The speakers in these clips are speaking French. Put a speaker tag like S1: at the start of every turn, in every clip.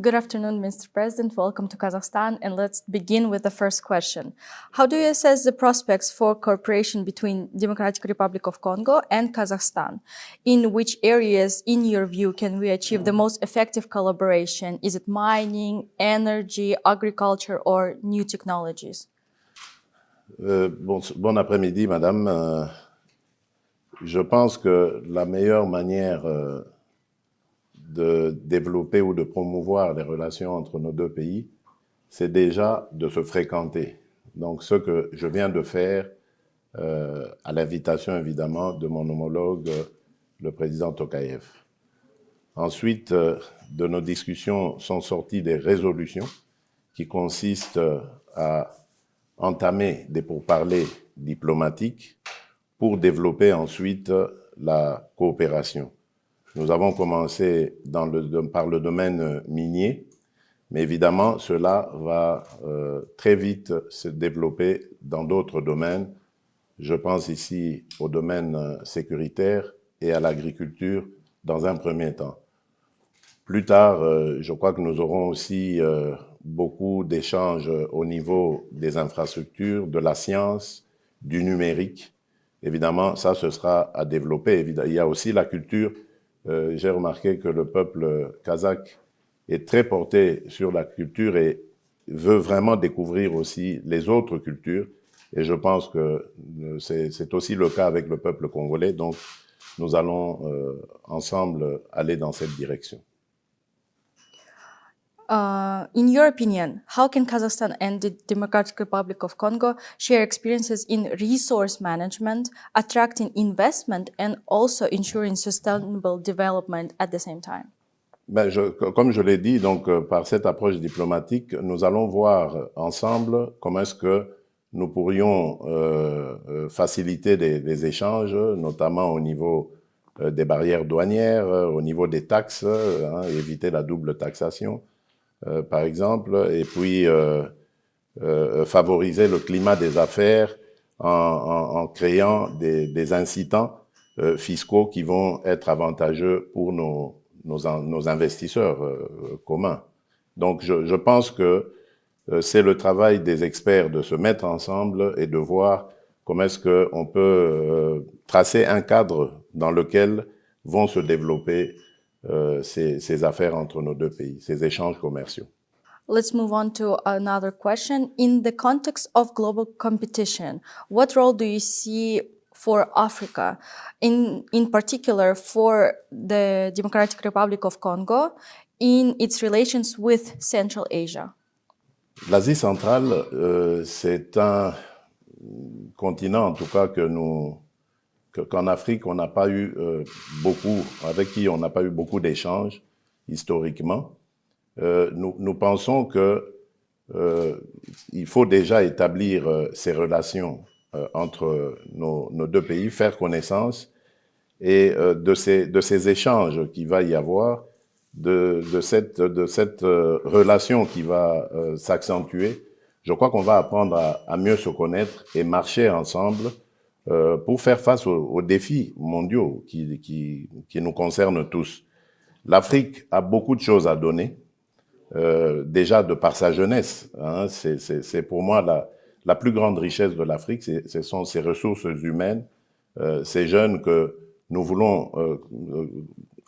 S1: Good afternoon, Mr. President. Welcome to Kazakhstan. And let's begin with the first question. How do you assess the prospects for cooperation between Democratic Republic of Congo and Kazakhstan? In which areas, in your view, can we achieve the most effective collaboration? Is it mining, energy, agriculture, or new technologies?
S2: Bon après-midi, madame. Je pense que la meilleure manière de développer ou de promouvoir les relations entre nos deux pays, c'est déjà de se fréquenter. Donc, ce que je viens de faire, à l'invitation évidemment de mon homologue, le président Tokayev. Ensuite, de nos discussions sont sorties des résolutions qui consistent à entamer des pourparlers diplomatiques pour développer ensuite la coopération. Nous avons commencé par le domaine minier, mais évidemment, cela va très vite se développer dans d'autres domaines. Je pense ici au domaine sécuritaire et à l'agriculture dans un premier temps. Plus tard, je crois que nous aurons aussi beaucoup d'échanges au niveau des infrastructures, de la science, du numérique. Évidemment, ça, ce sera à développer. Il y a aussi la culture. J'ai remarqué que le peuple kazakh est très porté sur la culture et veut vraiment découvrir aussi les autres cultures. Et je pense que c'est aussi le cas avec le peuple congolais. Donc, nous allons ensemble aller dans cette direction.
S1: In your opinion, how can Kazakhstan and the Democratic Republic of Congo share experiences in resource management, attracting investment, and also ensuring sustainable development at the same time?
S2: Comme je l'ai dit, donc, par cette approche diplomatique, nous allons voir ensemble comment est-ce que nous pourrions faciliter des échanges, notamment au niveau des barrières douanières, au niveau des taxes, éviter la double taxation. Par exemple, et puis favoriser le climat des affaires en créant des incitants fiscaux qui vont être avantageux pour nos investisseurs communs. Donc, je pense que c'est le travail des experts de se mettre ensemble et de voir comment est-ce qu'on peut tracer un cadre dans lequel vont se développer ces affaires entre nos deux pays, ces échanges commerciaux.
S1: Let's move on to another question. In the context of global competition, what role do you see for Africa, in particular for the Democratic Republic of Congo, in its relations with Central Asia?
S2: L'Asie centrale, c'est un continent, en tout cas, qu'en Afrique, on n'a pas eu avec qui on n'a pas eu beaucoup d'échanges historiquement. Nous pensons que il faut déjà établir ces relations entre nos deux pays, faire connaissance, et de ces échanges qu'il va y avoir, de cette relation qui va s'accentuer, je crois qu'on va apprendre à mieux se connaître et marcher ensemble pour faire face aux défis mondiaux qui nous concernent tous. L'Afrique a beaucoup de choses à donner, déjà de par sa jeunesse. C'est pour moi la plus grande richesse de l'Afrique, ce sont ses ressources humaines, ces jeunes que nous voulons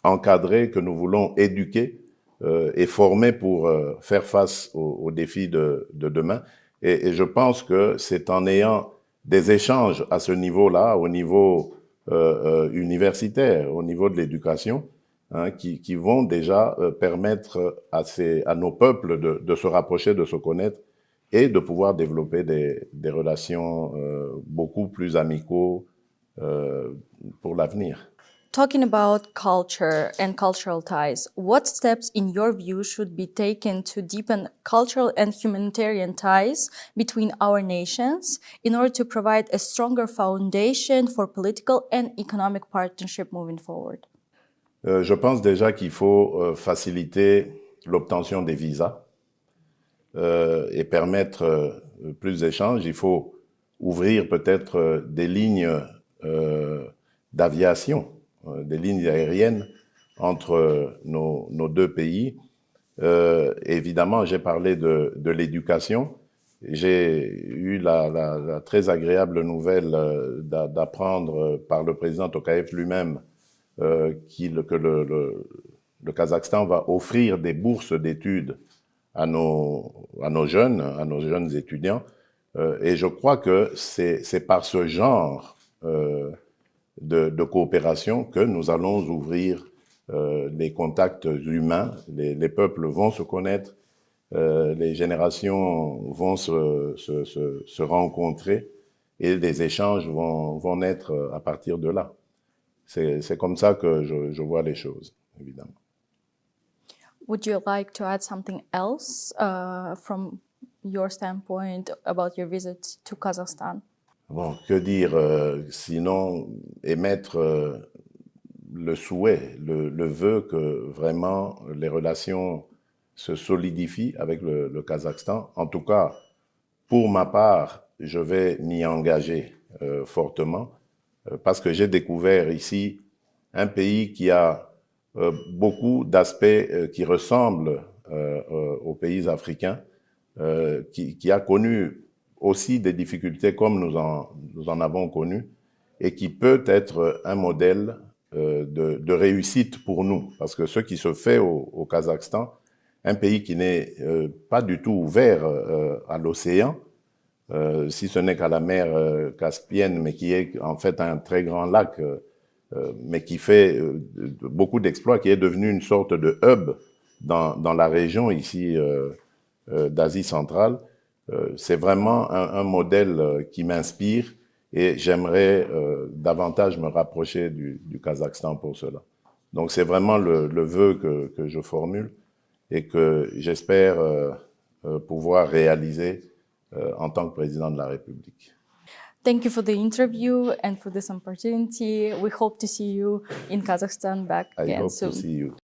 S2: encadrer, que nous voulons éduquer et former pour faire face aux défis de demain. Et je pense que c'est en ayant des échanges à ce niveau-là, au niveau universitaire, au niveau de l'éducation, qui vont déjà permettre à nos peuples de se rapprocher, de se connaître et de pouvoir développer des relations beaucoup plus amicaux pour l'avenir.
S1: Talking about culture and cultural ties, what steps, in your view, should be taken to deepen cultural and humanitarian ties between our nations in order to provide a stronger foundation for political and economic partnership moving forward?
S2: Je pense déjà qu'il faut faciliter l'obtention des visas et permettre plus d'échanges. Il faut ouvrir peut-être des lignes d'aviation, des lignes aériennes entre nos deux pays. Évidemment, j'ai parlé de l'éducation. J'ai eu la très agréable nouvelle d'apprendre par le président Tokayev lui-même que le Kazakhstan va offrir des bourses d'études à nos jeunes étudiants. Et je crois que c'est par ce genre de coopération que nous allons ouvrir les contacts humains. Les peuples vont se connaître, les générations vont se rencontrer et les échanges vont naître à partir de là. C'est comme ça que je vois les choses, évidemment.
S1: Would you like to add something else from your standpoint about your visit to Kazakhstan?
S2: Bon, que dire sinon émettre le souhait, le vœu que vraiment les relations se solidifient avec le Kazakhstan. En tout cas, pour ma part, je vais m'y engager fortement parce que j'ai découvert ici un pays qui a beaucoup d'aspects qui ressemblent aux pays africains, qui a connu aussi des difficultés comme nous en avons connu et qui peut être un modèle de réussite pour nous. Parce que ce qui se fait au Kazakhstan, un pays qui n'est pas du tout ouvert à l'océan, si ce n'est qu'à la mer Caspienne, mais qui est en fait un très grand lac, mais qui fait beaucoup d'exploits, qui est devenu une sorte de hub dans la région ici d'Asie centrale. C'est vraiment un modèle qui m'inspire et j'aimerais davantage me rapprocher du Kazakhstan pour cela. Donc c'est vraiment le vœu que je formule et que j'espère pouvoir réaliser en tant que président de la République.
S1: Thank you for the interview and for this opportunity. We hope to see you in Kazakhstan back again soon.
S2: I hope to see you.